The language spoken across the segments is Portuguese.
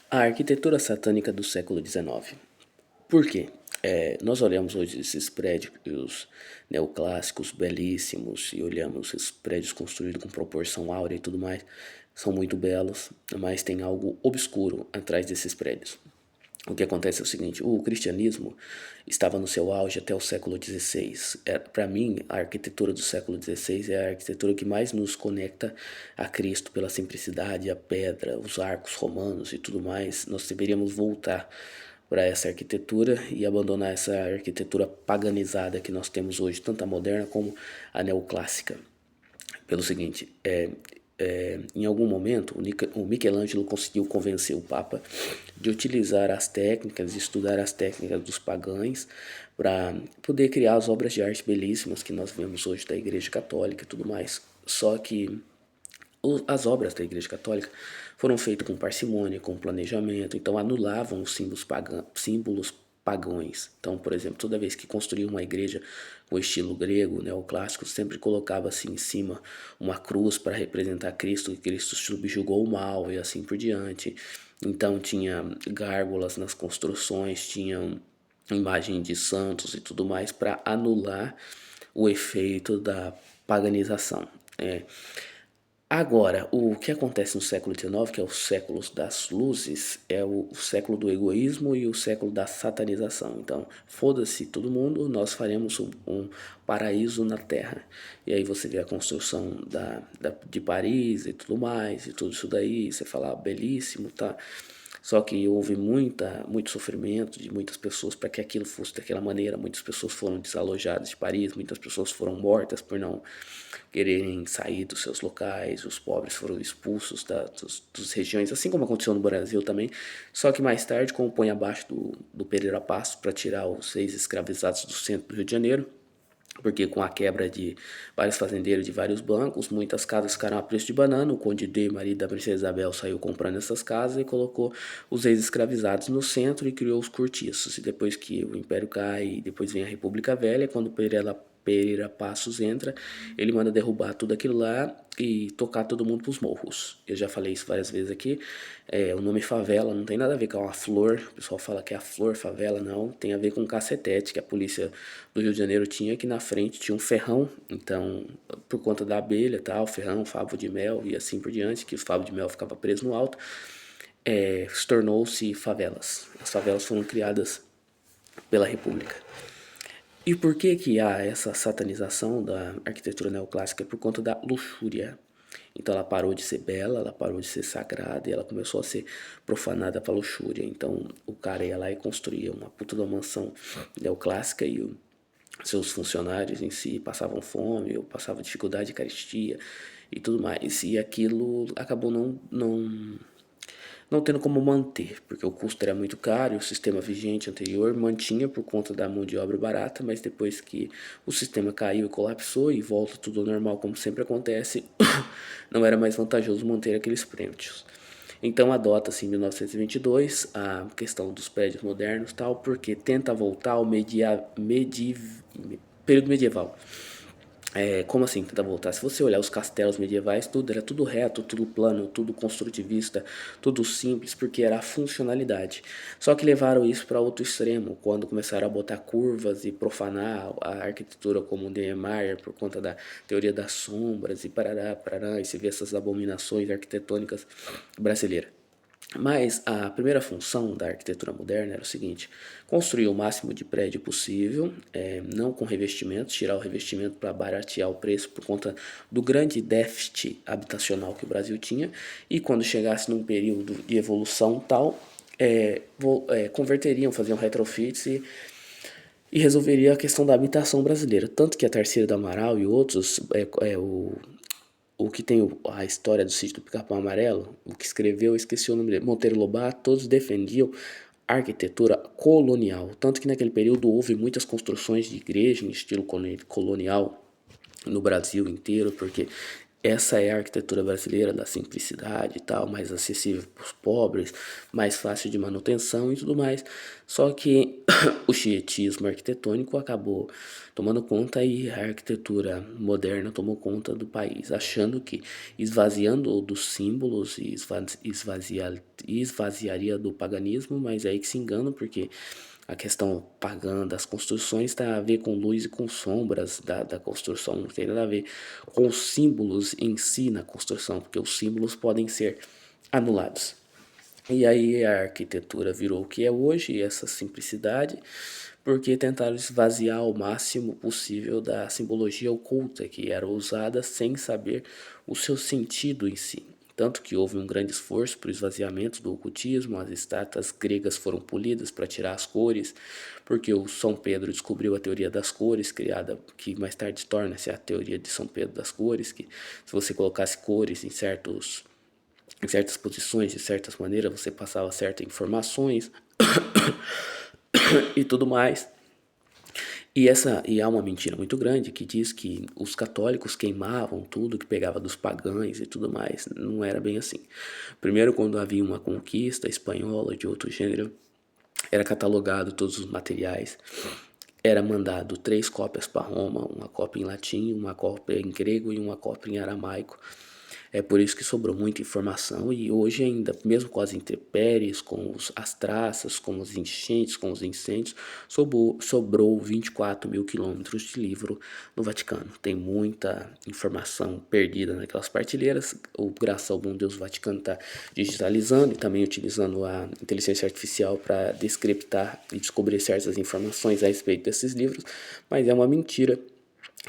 A arquitetura satânica do século XIX. Por quê? Nós olhamos hoje esses prédios neoclássicos belíssimos e olhamos esses prédios construídos com proporção áurea e tudo mais. São muito belos, mas tem algo obscuro atrás desses prédios. O que acontece é o seguinte: o cristianismo estava no seu auge até o século XVI. Para mim, a arquitetura do século XVI é a arquitetura que mais nos conecta a Cristo pela simplicidade, a pedra, os arcos romanos e tudo mais. Nós deveríamos voltar para essa arquitetura e abandonar essa arquitetura paganizada que nós temos hoje, tanto a moderna como a neoclássica. Pelo seguinte, em algum momento, o Michelangelo conseguiu convencer o Papa de utilizar as técnicas, de estudar as técnicas dos pagãos para poder criar as obras de arte belíssimas que nós vemos hoje da Igreja Católica e tudo mais. Só que as obras da Igreja Católica foram feitas com parcimônia, com planejamento, então anulavam os símbolos pagãos. Então, por exemplo, toda vez que construía uma igreja com estilo grego, neoclássico, sempre colocava assim em cima uma cruz para representar Cristo, que Cristo subjugou o mal e assim por diante. Então tinha gárgulas nas construções, tinha imagem de santos e tudo mais para anular o efeito da paganização. Agora, o que acontece no século XIX, que é o século das luzes, é o século do egoísmo e o século da satanização. Então, foda-se todo mundo, nós faremos um paraíso na Terra. E aí você vê a construção de Paris e tudo mais, e tudo isso daí, você fala, belíssimo, tá? Só que houve muito sofrimento de muitas pessoas para que aquilo fosse daquela maneira. Muitas pessoas foram desalojadas de Paris, muitas pessoas foram mortas por não quererem sair dos seus locais, os pobres foram expulsos das regiões, assim como aconteceu no Brasil também. Só que mais tarde, como põe abaixo do Pereira Passos para tirar os ex-escravizados do centro do Rio de Janeiro, porque com a quebra de vários fazendeiros de vários bancos, muitas casas ficaram a preço de banana. O Conde D, marido da princesa Isabel, saiu comprando essas casas e colocou os ex-escravizados no centro e criou os cortiços. E depois que o Império cai, depois vem a República Velha, quando Pereira Passos entra, ele manda derrubar tudo aquilo lá e tocar todo mundo pros morros. Eu já falei isso várias vezes aqui. O nome favela não tem nada a ver com a flor. O pessoal fala que é a flor favela, não. Tem a ver com o cacetete que a polícia do Rio de Janeiro tinha, que na frente tinha um ferrão. Então, por conta da abelha, tal, ferrão, favo de mel e assim por diante, que o favo de mel ficava preso no alto, se tornou-se favelas. As favelas foram criadas pela República. E por que que há essa satanização da arquitetura neoclássica? É por conta da luxúria. Então ela parou de ser bela, ela parou de ser sagrada e ela começou a ser profanada pela luxúria. Então o cara ia lá e construía uma puta de uma mansão neoclássica e seus funcionários em si passavam fome ou passavam dificuldade de carestia e tudo mais. E aquilo acabou não tendo como manter, porque o custo era muito caro e o sistema vigente anterior mantinha por conta da mão de obra barata, mas depois que o sistema caiu e colapsou e volta tudo ao normal como sempre acontece, não era mais vantajoso manter aqueles prédios. Então adota-se em 1922 a questão dos prédios modernos tal, porque tenta voltar ao período medieval. Como assim tenta voltar? Se você olhar os castelos medievais, tudo era tudo reto, tudo plano, tudo construtivista, tudo simples, porque era a funcionalidade. Só que levaram isso para outro extremo, quando começaram a botar curvas e profanar a arquitetura como o Niemeyer, por conta da teoria das sombras e parará, parará, e se vê essas abominações arquitetônicas brasileiras. Mas a primeira função da arquitetura moderna era o seguinte: construir o máximo de prédio possível, não com revestimentos, tirar o revestimento para baratear o preço por conta do grande déficit habitacional que o Brasil tinha, e quando chegasse num período de evolução tal, converteriam, faziam retrofits e resolveria a questão da habitação brasileira. Tanto que a Tarsila do Amaral e outros, o que tem a história do sítio do Pica-Pau Amarelo, o que escreveu, eu esqueci o nome dele, Monteiro Lobato, todos defendiam a arquitetura colonial. Tanto que naquele período houve muitas construções de igreja em estilo colonial no Brasil inteiro, porque essa é a arquitetura brasileira, da simplicidade e tal, mais acessível para os pobres, mais fácil de manutenção e tudo mais. Só que o xietismo arquitetônico acabou tomando conta e a arquitetura moderna tomou conta do país, achando que esvaziando dos símbolos e esvaziaria do paganismo, mas é aí que se engana, porque a questão pagã das construções tem a ver com luz e com sombras da construção, não tem nada a ver com os símbolos em si na construção, porque os símbolos podem ser anulados. E aí a arquitetura virou o que é hoje, essa simplicidade, porque tentaram esvaziar ao máximo possível da simbologia oculta que era usada sem saber o seu sentido em si. Tanto que houve um grande esforço para o esvaziamento do ocultismo, as estátuas gregas foram polidas para tirar as cores, porque o São Pedro descobriu a teoria das cores, criada, que mais tarde torna-se a teoria de São Pedro das cores, que se você colocasse cores em certas posições, de certas maneiras, você passava certas informações e tudo mais. E há uma mentira muito grande que diz que os católicos queimavam tudo que pegava dos pagães e tudo mais. Não era bem assim. Primeiro, quando havia uma conquista espanhola de outro gênero, era catalogado todos os materiais, era mandado 3 cópias para Roma, uma cópia em latim, uma cópia em grego e uma cópia em aramaico. É por isso que sobrou muita informação e hoje ainda, mesmo com as intempéries, com as traças, com os enchentes, com os incêndios, sobrou 24 mil quilômetros de livro no Vaticano. Tem muita informação perdida naquelas partilheiras. Graças ao bom Deus, o Vaticano está digitalizando e também utilizando a inteligência artificial para descriptar e descobrir certas informações a respeito desses livros, mas é uma mentira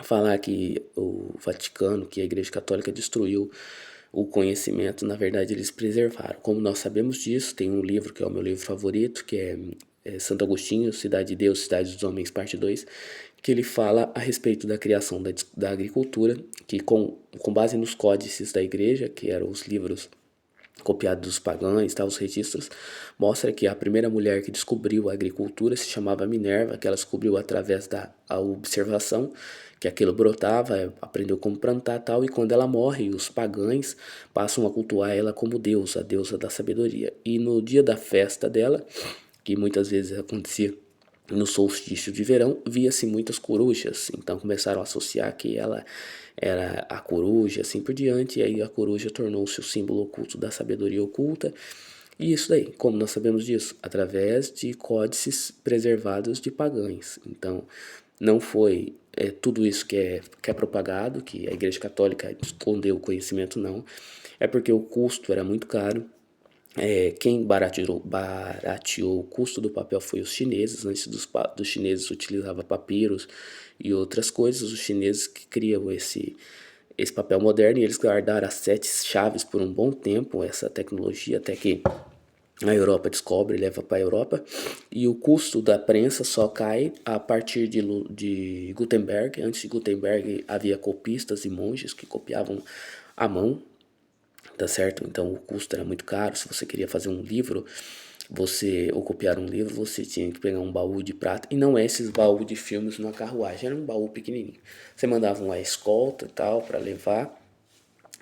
falar que o Vaticano, que a Igreja Católica destruiu o conhecimento. Na verdade, eles preservaram. Como nós sabemos disso, tem um livro que é o meu livro favorito, que é Santo Agostinho, Cidade de Deus, Cidade dos Homens, parte 2, que ele fala a respeito da criação da agricultura, que com base nos códices da igreja, que eram os livros copiados dos pagãos, tá, os registros, mostra que a primeira mulher que descobriu a agricultura se chamava Minerva, que ela descobriu através da observação, que aquilo brotava, aprendeu como plantar tal, e quando ela morre, os pagãos passam a cultuar ela como deusa, a deusa da sabedoria. E no dia da festa dela, que muitas vezes acontecia no solstício de verão, via-se muitas corujas, então começaram a associar que ela era a coruja, assim por diante, e aí a coruja tornou-se o símbolo oculto da sabedoria oculta. E isso daí, como nós sabemos disso? Através de códices preservados de pagãos. Então, não foi tudo isso que é propagado, que a Igreja Católica escondeu o conhecimento, não. É porque o custo era muito caro. Quem barateou o custo do papel foi os chineses. Antes dos chineses utilizava papiros e outras coisas. Os chineses que criam esse papel moderno, e eles guardaram as 7 chaves por um bom tempo, essa tecnologia, até que a Europa descobre e leva para a Europa. E o custo da prensa só cai a partir de Gutenberg. Antes de Gutenberg havia copistas e monges que copiavam à mão, tá certo? Então o custo era muito caro. Se você queria fazer um livro, ou copiar um livro, você tinha que pegar um baú de prata, e não é esses baús de filmes numa carruagem, era um baú pequenininho. Você mandava uma escolta e tal para levar,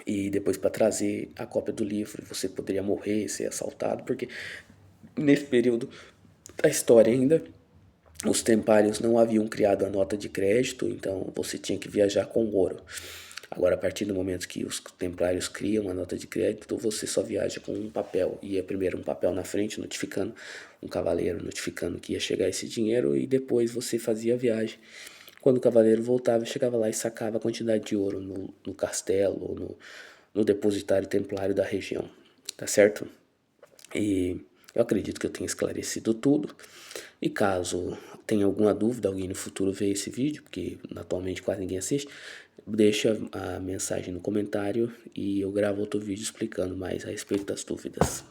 e depois para trazer a cópia do livro. Você poderia morrer, ser assaltado, porque nesse período da história ainda os templários não haviam criado a nota de crédito, então você tinha que viajar com ouro. Agora, a partir do momento que os templários criam a nota de crédito, você só viaja com um papel. E é primeiro um papel na frente, notificando um cavaleiro, notificando que ia chegar esse dinheiro, e depois você fazia a viagem. Quando o cavaleiro voltava, chegava lá e sacava a quantidade de ouro no castelo ou no depositário templário da região. Tá certo? E eu acredito que eu tenha esclarecido tudo. E caso tenha alguma dúvida, alguém no futuro ver esse vídeo, porque atualmente quase ninguém assiste, deixa a mensagem no comentário e eu gravo outro vídeo explicando mais a respeito das dúvidas.